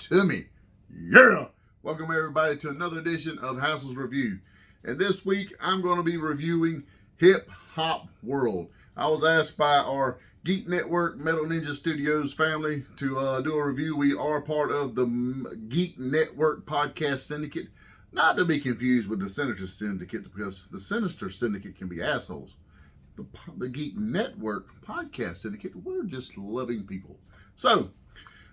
to me. Yeah! Welcome everybody to another edition of Hassel's Review. And this week I'm going to be reviewing Hip Hop World. I was asked by our Geek Network Metal Ninja Studios family to do a review. We are part of the Geek Network Podcast Syndicate. Not to be confused with the Sinister Syndicate, because the Sinister Syndicate can be assholes. The Geek Network Podcast Syndicate, we're just loving people. So,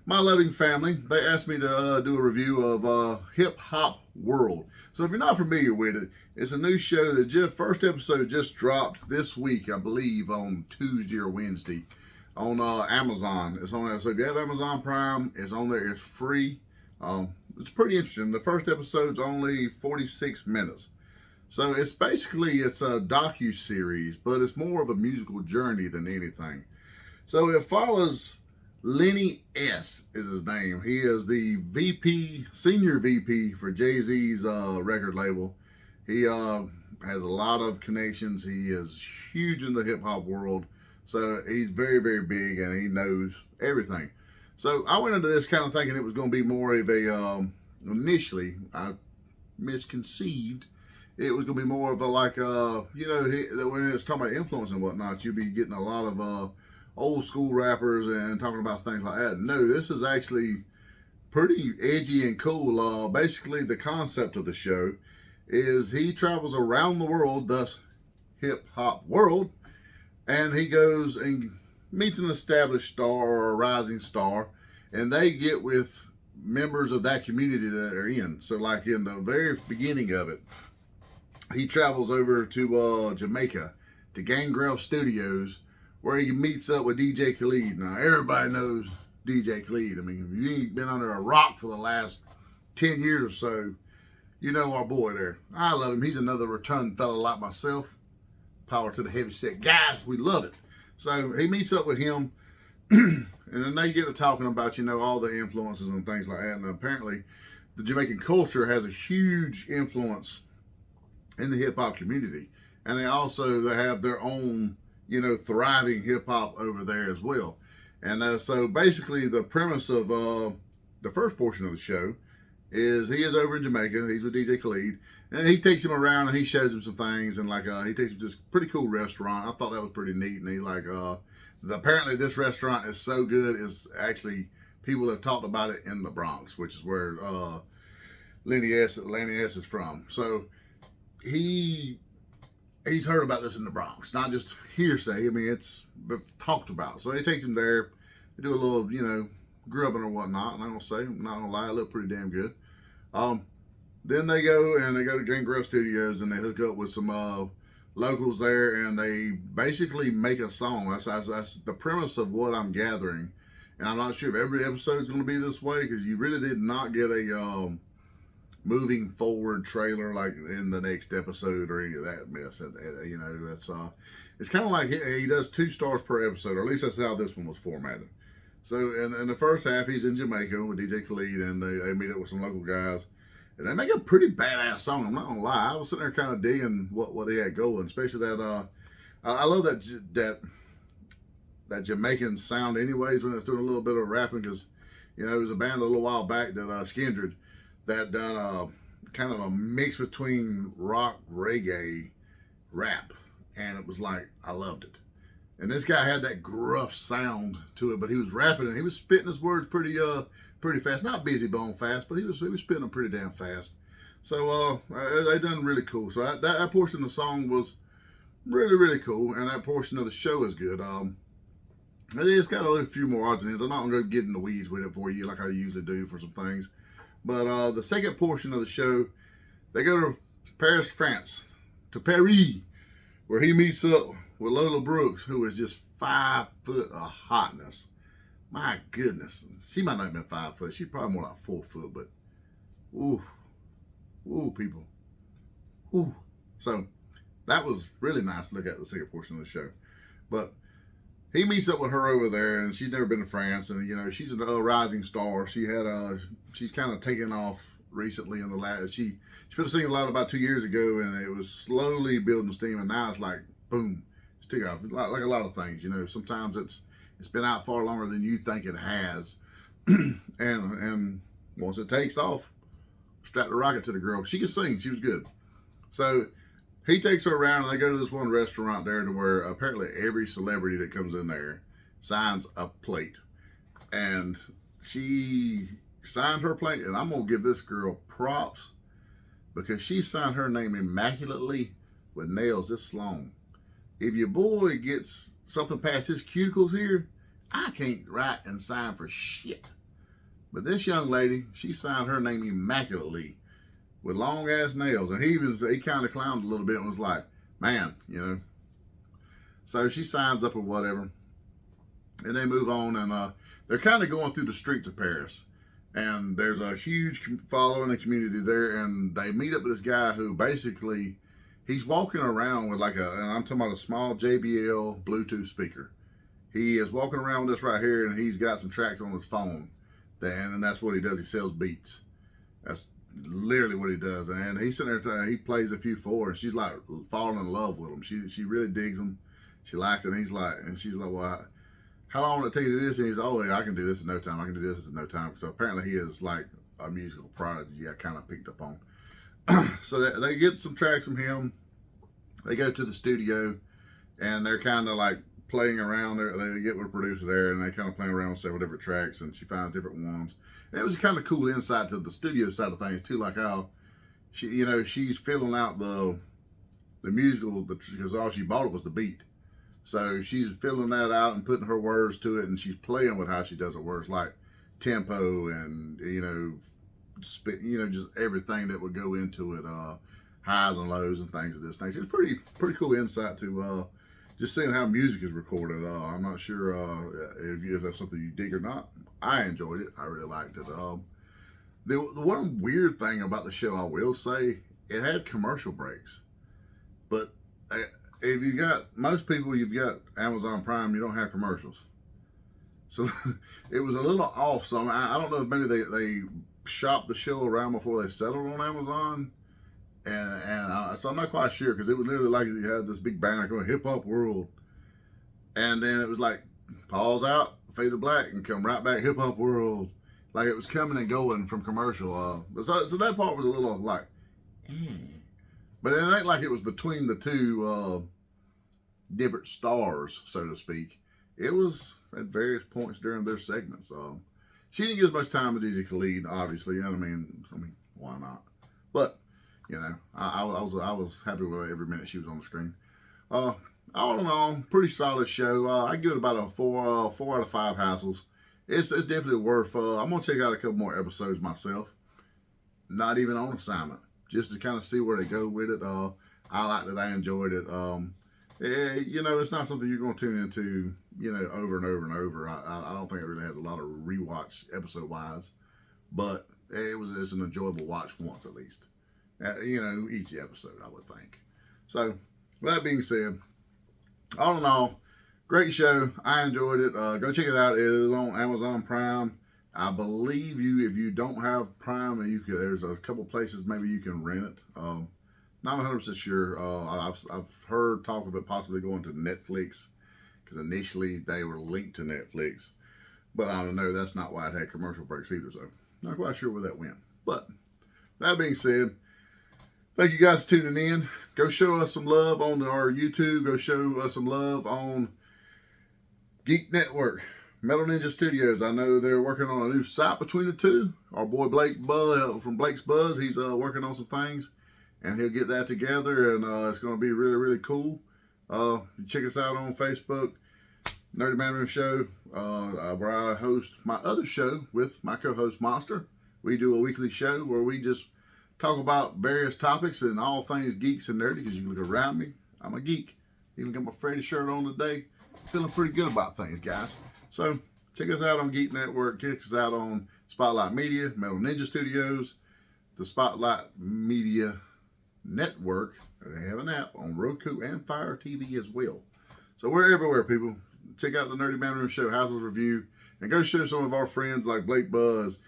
my loving family, they asked me to do a review of Hip Hop World. So if you're not familiar with it, it's a new show that first episode just dropped this week, I believe, on Tuesday or Wednesday on Amazon. It's on there. So if you have Amazon Prime, it's on there. It's free. It's pretty interesting. The first episode's only 46 minutes. So it's a docu-series, but it's more of a musical journey than anything. So it follows Lenny S. is his name. He is the senior VP for Jay-Z's record label. He has a lot of connections. He is huge in the hip-hop world. So he's very, very big, and he knows everything. So I went into this kind of thinking it was going to be more of a, initially, I misconceived. It was going to be more of a, like, when it's talking about influence and whatnot, you'll be getting a lot of old school rappers and talking about things like that. No, this is actually pretty edgy and cool. Basically, the concept of the show is he travels around the world, thus Hip Hop World, and he goes and meets an established star or a rising star, and they get with members of that community that they're in. So like in the very beginning of it, he travels over to Jamaica, to Gangrel Studios, where he meets up with DJ Khaled. Now, everybody knows DJ Khaled. I mean, if you ain't been under a rock for the last 10 years or so, you know our boy there. I love him. He's another rotund fella like myself. Power to the heavy-set guys. We love it. So he meets up with him, and then they get to talking about, all the influences and things like that. And apparently, the Jamaican culture has a huge influence in the hip-hop community. And they have their own thriving hip hop over there as well. And so basically the premise of the first portion of the show is he is over in Jamaica. He's with DJ Khaled, and he takes him around and he shows him some things, and he takes him to this pretty cool restaurant. I thought that was pretty neat. And he apparently this restaurant is so good, is actually people have talked about it in the Bronx, which is where Lenny S is from. So he's heard about this in the Bronx, not just hearsay. I mean, it's talked about. So he takes him there. They do a little, grubbing or whatnot. And I'm not gonna lie, it looked pretty damn good. Then they go to Gangrel Studios, and they hook up with some locals there, and they basically make a song. That's the premise of what I'm gathering. And I'm not sure if every episode is going to be this way, because you really did not get a moving forward trailer like in the next episode or any of that mess. That's it's kind of like he does 2 stars per episode, or at least that's how this one was formatted. So in the first half, he's in Jamaica with DJ Khaled, and they meet up with some local guys, and they make a pretty badass song. I'm not gonna lie, I was sitting there kind of digging what he had going, especially that I love that Jamaican sound anyways when it's doing a little bit of rapping, because there was a band a little while back that Skindred that done kind of a mix between rock, reggae, rap, and it was like, I loved it. And this guy had that gruff sound to it, but he was rapping and he was spitting his words pretty fast. Not busy bone fast, but he was spitting them pretty damn fast. So they done really cool. So that portion of the song was really, really cool, and that portion of the show is good. It's got a few more odds and ends. I'm not gonna go get in the weeds with it for you like I usually do for some things. But the second portion of the show, they go to Paris, France, to Paris, where he meets up with Lola Brooks, who is just 5 foot of hotness. My goodness. She might not have been 5 foot. She's probably more like 4 foot, but ooh, people. Ooh. So that was really nice to look at the second portion of the show. But he meets up with her over there, and she's never been to France, and she's a rising star. She's kind of taken off recently in the last. She put a single out about 2 years ago, and it was slowly building steam, and now it's like boom, it's took off. Like a lot of things, sometimes it's been out far longer than you think it has, and once it takes off, strap the rocket to the girl. She could sing. She was good. So he takes her around, and they go to this one restaurant there to where apparently every celebrity that comes in there signs a plate. And she signed her plate, and I'm going to give this girl props because she signed her name immaculately with nails this long. If your boy gets something past his cuticles here, I can't write and sign for shit. But this young lady, she signed her name immaculately with long ass nails. And he kind of clowned a little bit and was like, man, you know. So she signs up or whatever. And they move on, and they're kind of going through the streets of Paris. And there's a huge following and community there. And they meet up with this guy who basically, he's walking around with like and I'm talking about a small JBL Bluetooth speaker. He is walking around with this right here, and he's got some tracks on his phone. And that's what he does. He sells beats. That's literally what he does. And he's sitting there, he plays a few for her, and she's like falling in love with him. She really digs him. She likes it. And she's like, well, how long will it take you to do this? And he's like, oh, yeah, I can do this in no time. I can do this in no time. So apparently he is like a musical prodigy. I kind of picked up on. So they get some tracks from him. They go to the studio, and they're kind of like playing around there. They get with a producer there, and they kind of playing around with several different tracks, and she finds different ones. And it was kind of cool insight to the studio side of things too, like how she, you know, she's filling out the musical because all she bought was the beat. So she's filling that out and putting her words to it, and she's playing with how she does her words, like tempo and just everything that would go into it, highs and lows and things of this nature. It's pretty cool insight to just seeing how music is recorded. I'm not sure if that's something you dig or not. I enjoyed it. I really liked it. The one weird thing about the show, I will say, it had commercial breaks, but if you got most people, you've got Amazon Prime, you don't have commercials. So it was a little off. So I don't know if maybe they shopped the show around before they settled on Amazon. So I'm not quite sure, because it was literally like you had this big banner going Hip Hop World. And then it was like pause out, fade to black, and come right back Hip Hop World. Like it was coming and going from commercial. So that part was a little like, But it ain't like it was between the two different stars, so to speak. It was at various points during their segments. She didn't get as much time as Easy Khalid, obviously. I mean, why not? But you know, I was happy with every minute she was on the screen. All in all, pretty solid show. I give it about a 4 out of 5 Hassels. It's definitely worth. I'm gonna check out a couple more episodes myself. Not even on assignment, just to kind of see where they go with it. I liked it. I enjoyed it. It's not something you're going to tune into, over and over and over. I don't think it really has a lot of rewatch episode wise, but it's an enjoyable watch once at least. Each episode, I would think. So, with that being said, all in all, great show. I enjoyed it. Go check it out. It is on Amazon Prime. I believe if you don't have Prime, there's a couple places maybe you can rent it. Not 100% sure. I've heard talk of it possibly going to Netflix, because initially they were linked to Netflix, but I don't know. That's not why it had commercial breaks either. So not quite sure where that went. But that being said, thank you guys for tuning in. Go show us some love on our YouTube. Go show us some love on Geek Network. Metal Ninja Studios. I know they're working on a new site between the two. Our boy Blake Buzz from Blake's Buzz, he's working on some things, and he'll get that together, and it's going to be really, really cool. Check us out on Facebook, Nerdy Man Room Show, where I host my other show with my co-host Monster. We do a weekly show where we just talk about various topics and all things geeks and nerdy, because you can look around me, I'm a geek. Even got my Freddy shirt on today. Feeling pretty good about things, guys. So, check us out on Geek Network. Check us out on Spotlight Media, Metal Ninja Studios, the Spotlight Media Network. They have an app on Roku and Fire TV as well. So, we're everywhere, people. Check out the Nerdy Man Room Show, Hassel's Review, and go show some of our friends like Blake Buzz,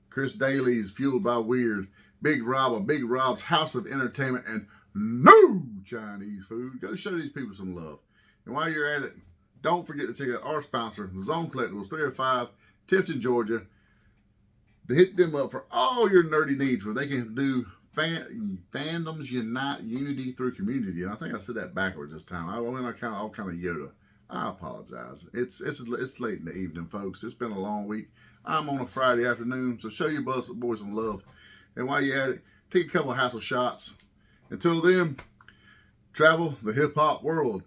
Chris Daly's Fueled by Weird, Big Rob of Big Rob's House of Entertainment, and No Chinese Food. Go show these people some love. And while you're at it, don't forget to check out our sponsor, Zone Collectibles, 305 Tifton, Georgia. to hit them up for all your nerdy needs, where they can do fandoms unite unity through community. And I think I said that backwards this time. I went on all kind of Yoda. I apologize. It's late in the evening, folks. It's been a long week. I'm on a Friday afternoon, so show your boys some love. And while you're at it, take a couple of Hassel shots. Until then, travel the hip hop world.